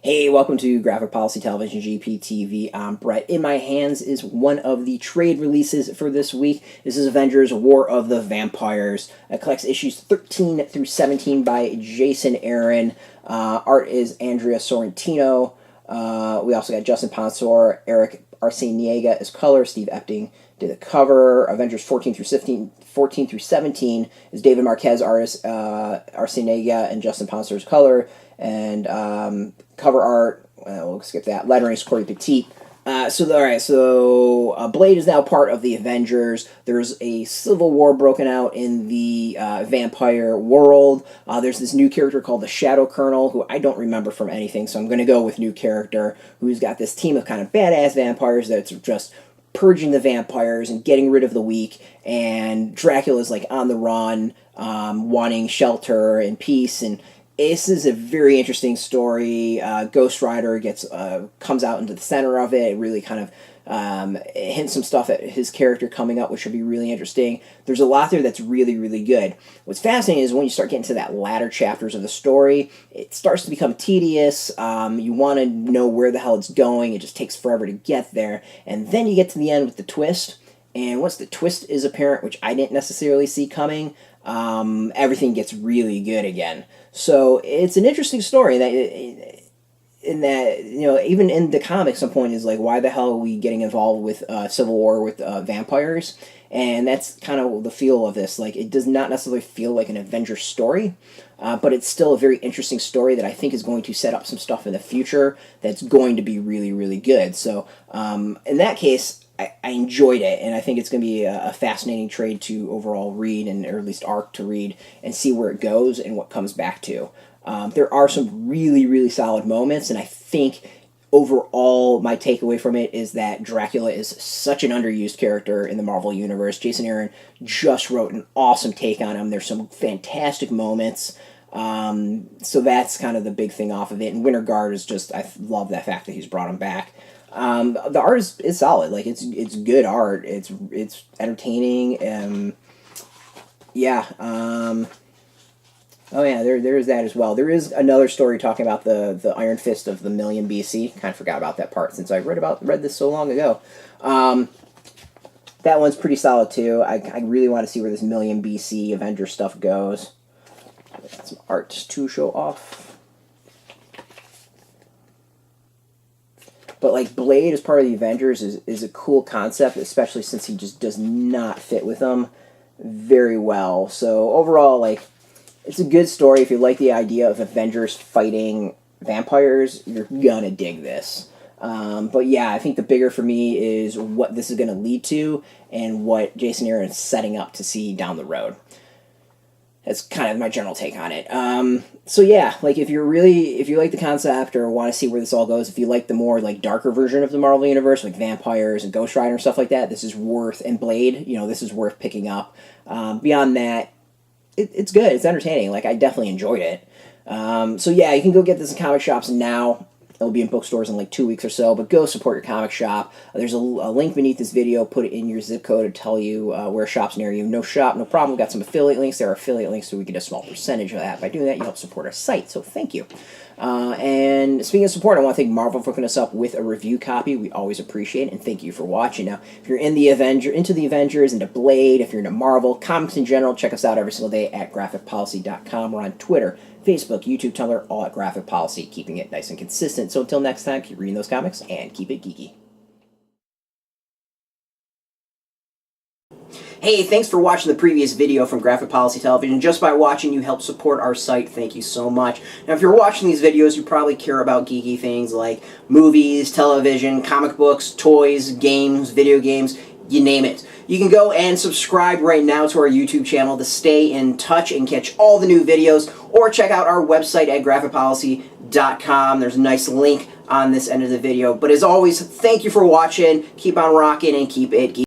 Hey, welcome to Graphic Policy Television GPTV. I'm Brett. In my hands is one of the trade releases for this week. This is Avengers War of the Vampires. It collects issues 13 through 17 by Jason Aaron. Art is Andrea Sorrentino. We also got Justin Ponsor, Erick Arciniega as color, Steve Epting did the cover. Avengers 14 through 17 is David Marquez, artist, Arciniega, and Justin Ponsor's color. And cover art, we'll skip that. Lettering is Cory Petit. So Blade is now part of the Avengers. There's a civil war broken out in the vampire world. There's this new character called the Shadow Colonel, who I don't remember from anything, so I'm going to go with new character, who's got this team of kind of badass vampires that's just purging the vampires and getting rid of the weak, and Dracula's like on the run, wanting shelter and peace, and this is a very interesting story. Ghost Rider comes out into the center of it. It really kind of hints some stuff at his character coming up, which should be really interesting. There's a lot there that's really, really good. What's fascinating is when you start getting to that latter chapters of the story, it starts to become tedious. You want to know where the hell it's going. It just takes forever to get there. And then you get to the end with the twist. And once the twist is apparent, which I didn't necessarily see coming, everything gets really good again. So it's an interesting story that, in that, you know, even in the comics, some point is like, why the hell are we getting involved with civil war with vampires? And that's kind of the feel of this. Like, it does not necessarily feel like an Avengers story, but it's still a very interesting story that I think is going to set up some stuff in the future that's going to be really, really good. So in that case, I enjoyed it, and I think it's going to be a fascinating trade to overall read, or at least arc to read, and see where it goes and what comes back to. There are some really, really solid moments, and I think overall my takeaway from it is that Dracula is such an underused character in the Marvel Universe. Jason Aaron just wrote an awesome take on him. There's some fantastic moments. So that's kind of the big thing off of it. And Winter Guard is just, I love that fact that he's brought him back. The art is solid. Like, it's good art. It's entertaining. Yeah. Oh yeah, there's that as well. There is another story talking about the Iron Fist of the Million BC. Kind of forgot about that part since I read this so long ago. That one's pretty solid too. I really want to see where this Million BC Avenger stuff goes. Got some art to show off. But, like, Blade as part of the Avengers is a cool concept, especially since he just does not fit with them very well. So, overall, like, it's a good story. If you like the idea of Avengers fighting vampires, you're gonna dig this. But, yeah, I think the bigger for me is what this is going to lead to and what Jason Aaron is setting up to see down the road. That's kind of my general take on it. So yeah, like if you like the concept or want to see where this all goes, if you like the more like darker version of the Marvel Universe, like vampires and Ghost Rider and stuff like that, this is worth, and Blade, this is worth picking up. Beyond that, it's good. It's entertaining. Like, I definitely enjoyed it. So yeah, you can go get this in comic shops now. It'll be in bookstores in like 2 weeks or so, but go support your comic shop. There's a link beneath this video. Put it in your zip code to tell you where shops near you. No shop, no problem. We've got some affiliate links. There are affiliate links, so we get a small percentage of that. By doing that, you help support our site, so thank you. And speaking of support, I want to thank Marvel for hooking us up with a review copy. We always appreciate it, and thank you for watching. Now, if you're into the Avengers, into Blade, if you're into Marvel, comics in general, check us out every single day at graphicpolicy.com. We're on Twitter, Facebook, YouTube, Tumblr, all at Graphic Policy, keeping it nice and consistent. So until next time, keep reading those comics and keep it geeky. Hey, thanks for watching the previous video from Graphic Policy Television. Just by watching, you help support our site. Thank you so much. Now, if you're watching these videos, you probably care about geeky things like movies, television, comic books, toys, games, video games, you name it. You can go and subscribe right now to our YouTube channel to stay in touch and catch all the new videos, or check out our website at graphicpolicy.com. There's a nice link on this end of the video. But as always, thank you for watching. Keep on rocking and keep it geeky.